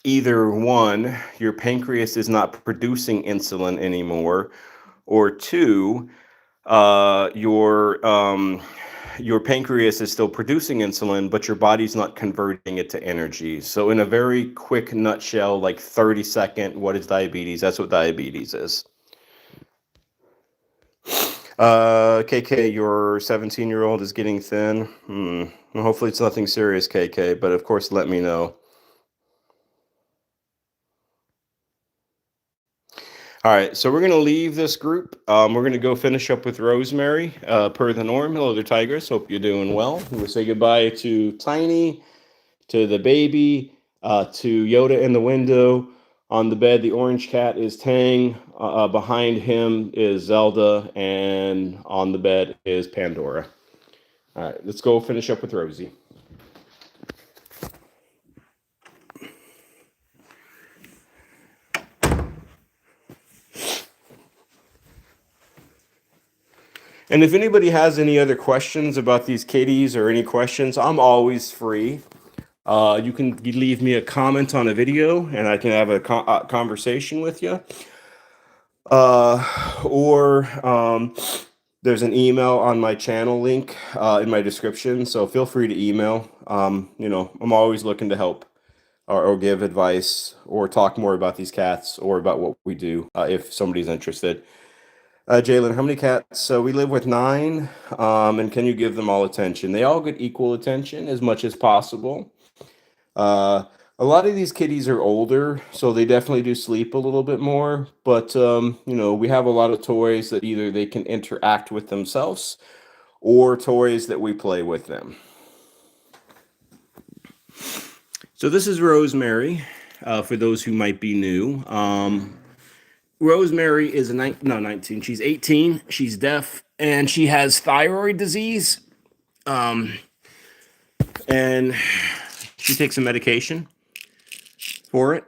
either one, your pancreas is not producing insulin anymore, or two, uh, your um, your pancreas is still producing insulin, but your body's not converting it to energy. So, in a very quick nutshell, like 30-second, what is diabetes? That's what diabetes is. KK, your 17-year-old is getting thin. Well, hopefully, it's nothing serious, KK, but of course, let me know. All right, so we're going to leave this group. We're going to go finish up with Rosemary, per the norm. Hello there, Tigress. Hope you're doing well. We'll say goodbye to Tiny, to the baby, to Yoda in the window. On the bed, the orange cat is Tang. Behind him is Zelda. And on the bed is Pandora. All right, let's go finish up with Rosie. And if anybody has any other questions about these kitties or any questions, I'm always free. You can leave me a comment on a video and I can have a conversation with you. Or there's an email on my channel link in my description. So feel free to email. I'm always looking to help or give advice or talk more about these cats or about what we do if somebody's interested. Jalen, how many cats? So we live with 9. And can you give them all attention? They all get equal attention as much as possible. Uh, a lot of these kitties are older, so they definitely do sleep a little bit more. But we have a lot of toys that either they can interact with themselves or toys that we play with them. So this is Rosemary. For those who might be new, Rosemary is 19. She's 18. She's deaf, and she has thyroid disease. And she takes some medication for it.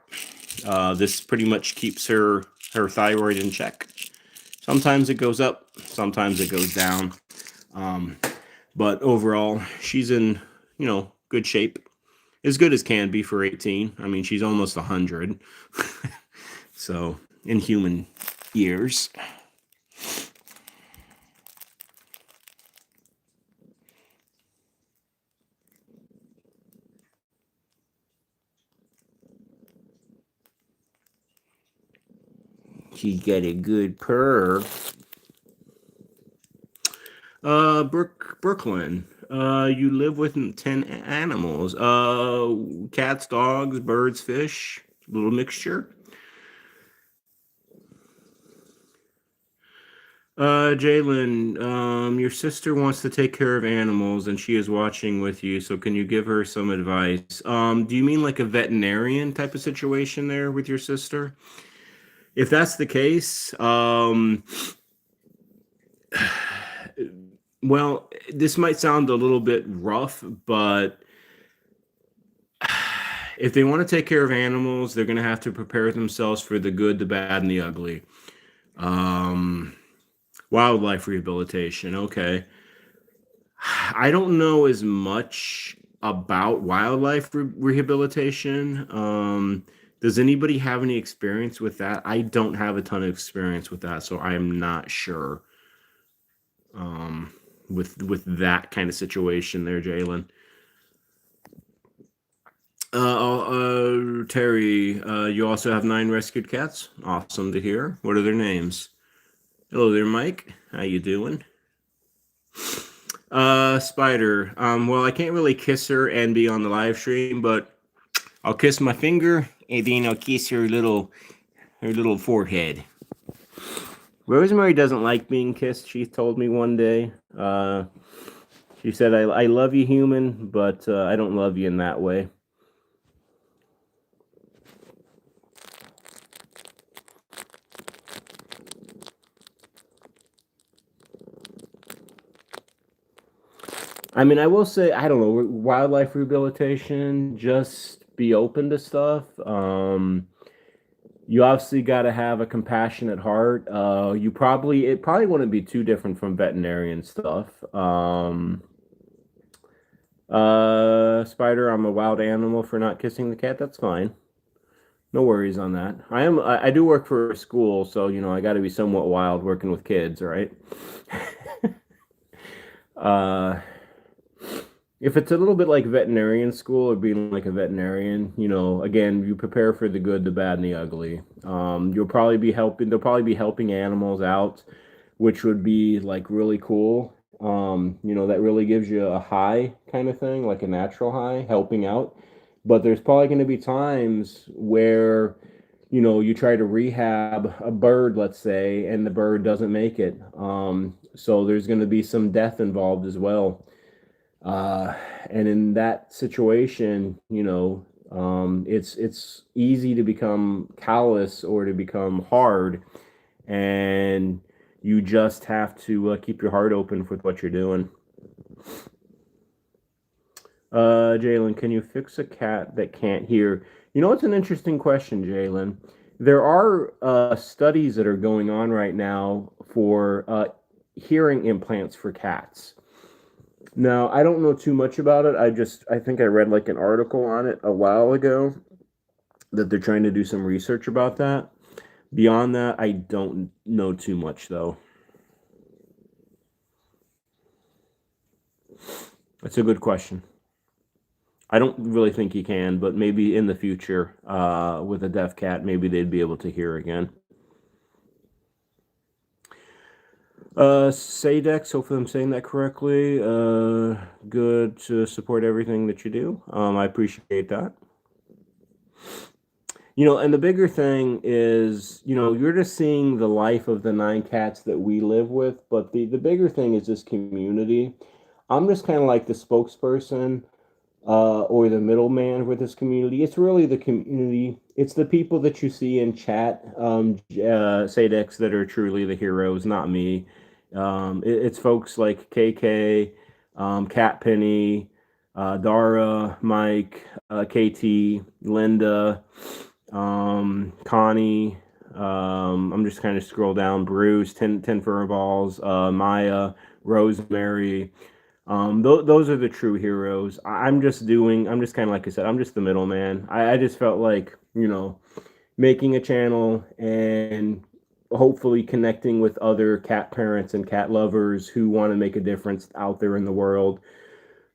This pretty much keeps her thyroid in check. Sometimes it goes up, sometimes it goes down. But overall, she's in, good shape. As good as can be for 18. I mean, she's almost 100. So, in human years. She's got a good purr. Brooklyn. You live with 10 animals. Cats, dogs, birds, fish. Little mixture. Jalen, your sister wants to take care of animals and she is watching with you, so can you give her some advice? Do you mean like a veterinarian type of situation there with your sister? If that's the case, well, this might sound a little bit rough, but if they want to take care of animals, they're going to have to prepare themselves for the good, the bad, and the ugly. Wildlife rehabilitation. Okay. I don't know as much about wildlife rehabilitation. Does anybody have any experience with that? I don't have a ton of experience with that, so I am not sure with that kind of situation there, Jalen. Terry, you also have 9 rescued cats. Awesome to hear. What are their names? Hello there, Mike. How you doing? Spider. Well, I can't really kiss her and be on the live stream, but I'll kiss my finger and then I'll kiss her little forehead. Rosemary doesn't like being kissed. She told me one day. She said, "I love you, human, but I don't love you in that way." I mean, I will say, I don't know, wildlife rehabilitation, just be open to stuff. You obviously got to have a compassionate heart. It probably wouldn't be too different from veterinarian stuff. Spider, I'm a wild animal for not kissing the cat. That's fine. No worries on that. I do work for a school, so I got to be somewhat wild working with kids, right? uh, if it's a little bit like veterinarian school or being like a veterinarian, again, you prepare for the good, the bad, and the ugly. They'll probably be helping animals out, which would be like really cool. That really gives you a high kind of thing, like a natural high, helping out. But there's probably going to be times where, you try to rehab a bird, let's say, and the bird doesn't make it. So there's going to be some death involved as well. Uh, and in that situation, it's easy to become callous or to become hard, and you just have to keep your heart open with what you're doing. Jalen, can you fix a cat that can't hear? It's an interesting question, Jalen. There are studies that are going on right now for hearing implants for cats. Now, I don't know too much about it. I think I read like an article on it a while ago that they're trying to do some research about that. Beyond that, I don't know too much though. That's a good question. I don't really think you can, but maybe in the future, with a deaf cat, maybe they'd be able to hear again. Sadex, hopefully I'm saying that correctly. Good to support everything that you do. I appreciate that. And the bigger thing is, you're just seeing the life of the 9 cats that we live with, but the bigger thing is this community. I'm just kind of like the spokesperson or the middleman with this community. It's really the community. It's the people that you see in chat, Sadex, that are truly the heroes, not me. It's folks like KK, Cat Penny, Dara, Mike, KT, Linda, Connie. I'm just kind of scroll down. Bruce, 10 fur balls, Maya, Rosemary. Those are the true heroes. I'm just kind of like I said, I'm just the middleman. I just felt like, making a channel and hopefully connecting with other cat parents and cat lovers who want to make a difference out there in the world.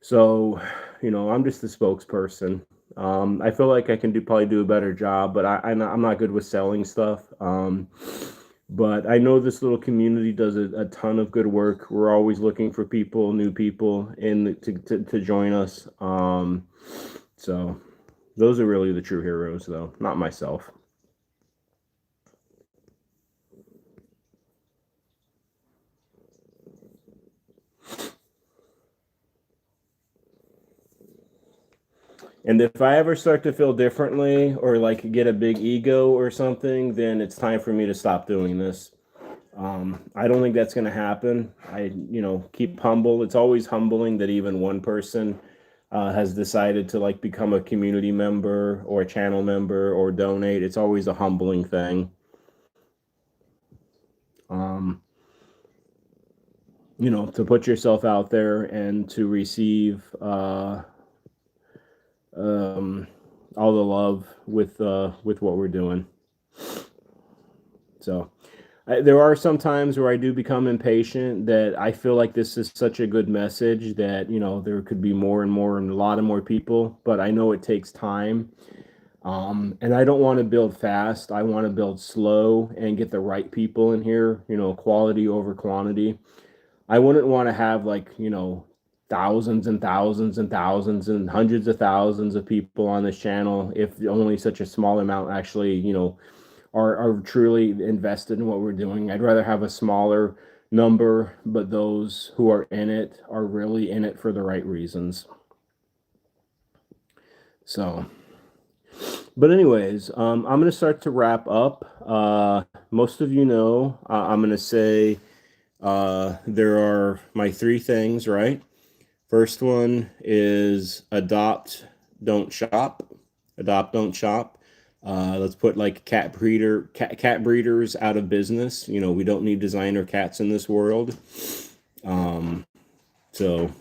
So, I'm just the spokesperson. I feel like I can probably do a better job, but I'm not good with selling stuff. But I know this little community does a ton of good work. We're always looking for people, new people, to join us. So those are really the true heroes, though, not myself. And if I ever start to feel differently or like get a big ego or something, then it's time for me to stop doing this. I don't think that's going to happen. Keep humble. It's always humbling that even one person has decided to like become a community member or a channel member or donate. It's always a humbling thing. Um, to put yourself out there and to receive um, all the love with what we're doing. So there are some times where I do become impatient that I feel like this is such a good message that, there could be more and more and a lot of more people, but I know it takes time. And I don't want to build fast. I want to build slow and get the right people in here, quality over quantity. I wouldn't want to have like, thousands and thousands and thousands and hundreds of thousands of people on this channel if only such a small amount actually, are truly invested in what we're doing. I'd rather have a smaller number, but those who are in it are really in it for the right reasons. So, but anyways, I'm going to start to wrap up. Most of I'm going to say there are my 3 things, right? First one is adopt, don't shop. Adopt, don't shop. Let's put like cat breeders out of business. You know, we don't need designer cats in this world. So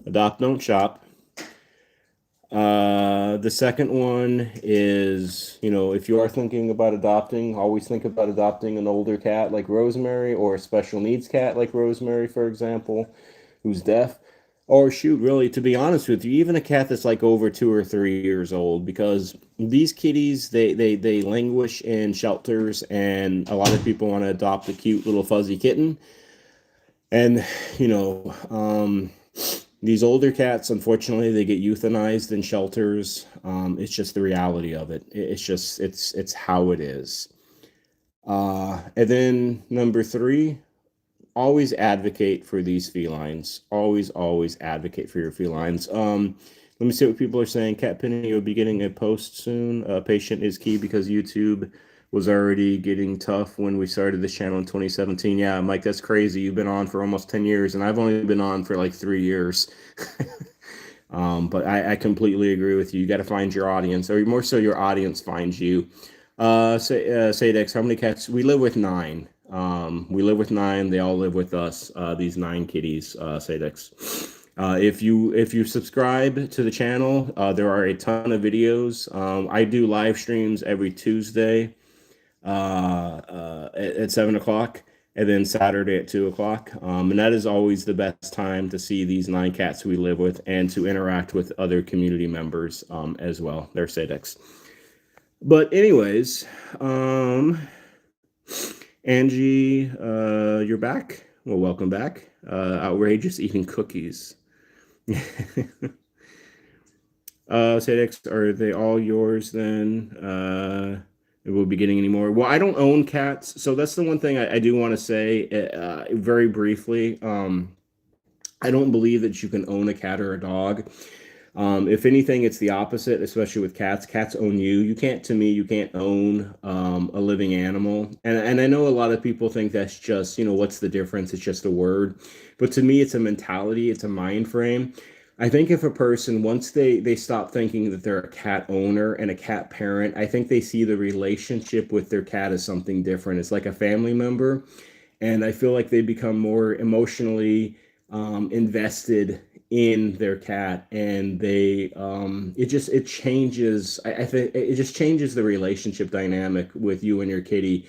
adopt, don't shop. The second one is, you know, if you are thinking about adopting, always think about adopting an older cat like Rosemary, or a special needs cat like Rosemary, for example, who's deaf. Or shoot, really, to be honest with you, even a cat that's like over 2 or 3 years old, because these kitties, they languish in shelters, and a lot of people want to adopt a cute little fuzzy kitten. And, you know, these older cats, unfortunately, they get euthanized in shelters. It's just the reality of it. It's just, it's how it is. And then number three, always advocate for these felines. Always advocate for your felines. Let me see what people are saying. Cat Penny, you'll be getting a post soon. Patient is key because YouTube was already getting tough when we started this channel in 2017. Yeah, Mike, that's crazy. You've been on for almost 10 years, and I've only been on for like 3 years. But I completely agree with you. You got to find your audience, or more so your audience finds you. Sadex, how many cats? We live with 9. We live with 9. They all live with us. These 9 kitties, Sadex. If you subscribe to the channel, there are a ton of videos. I do live streams every Tuesday at 7 o'clock, and then Saturday at 2 o'clock. And that is always the best time to see these 9 cats we live with and to interact with other community members as well. They're Sadex. But anyways, Angie, you're back. Well, welcome back. Outrageous eating cookies. Sadex, are they all yours then? We'll be getting any more. Well, I don't own cats, so that's the one thing I do want to say very briefly. I don't believe that you can own a cat or a dog. If anything, it's the opposite, especially with cats. Cats own you. You can't, to me, you can't own a living animal. And I know a lot of people think that's just, you know, what's the difference? It's just a word. But to me, it's a mentality. It's a mind frame. I think if a person, once they stop thinking that they're a cat owner and a cat parent, I think they see the relationship with their cat as something different. It's like a family member. And I feel like they become more emotionally invested in their cat, and they it changes. I think it just changes the relationship dynamic with you and your kitty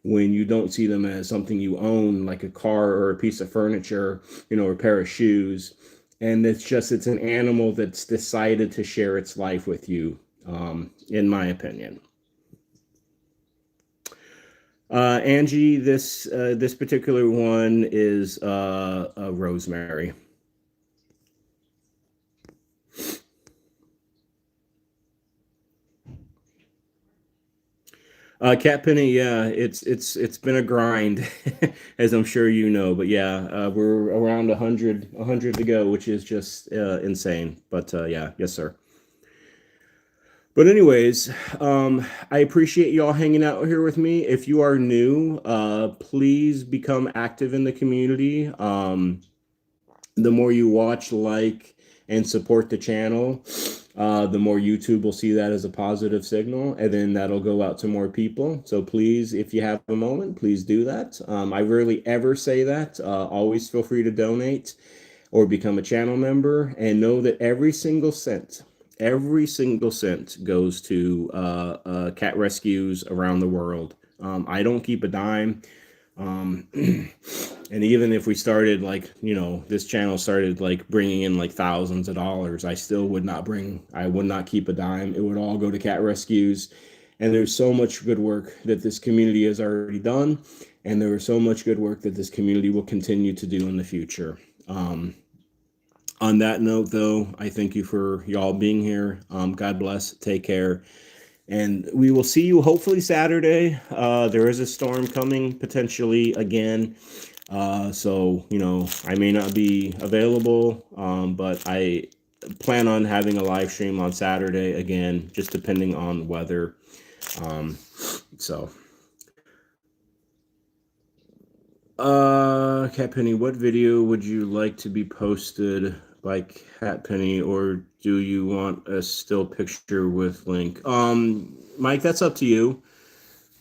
when you don't see them as something you own, like a car or a piece of furniture, you know, or a pair of shoes. And it's an animal that's decided to share its life with you, in my opinion. Angie, this particular one is Rosemary. Cat Penny, yeah, it's been a grind, as I'm sure you know. But yeah, we're around 100 to go, which is just insane. But yeah, yes, sir. But anyways, I appreciate y'all hanging out here with me. If you are new, please become active in the community. The more you watch, like, and support the channel, the more YouTube will see that as a positive signal, and then that'll go out to more people. So please, if you have a moment, please do that. I rarely ever say that. Always feel free to donate or become a channel member, and know that every single cent goes to cat rescues around the world. I don't keep a dime. And even if we started, like, you know, this channel started like bringing in like thousands of dollars, I would not keep a dime. It would all go to cat rescues. And there's so much good work that this community has already done, and there is so much good work that this community will continue to do in the future. On that note, though, I thank you for y'all being here. God bless. Take care. And we will see you hopefully Saturday. There is a storm coming potentially again. So, you know, I may not be available, but I plan on having a live stream on Saturday again, just depending on weather. Cat Penny, what video would you like to be posted like Hat Penny, or do you want a still picture with Link? Mike, that's up to you.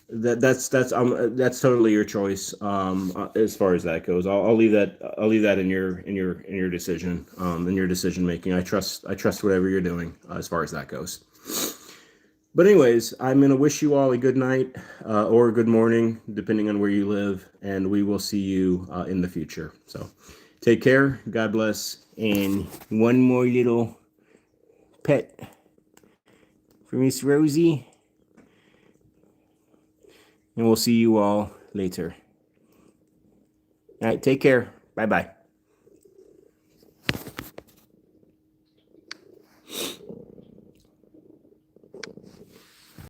That's totally your choice. As far as that goes, I'll leave that in your decision. In your decision making. I trust whatever you're doing as far as that goes. But anyways, I'm gonna wish you all a good night or a good morning, depending on where you live, and we will see you in the future. So, take care. God bless. And one more little pet for Miss Rosie, and we'll see you all later. All right, take care. Bye bye.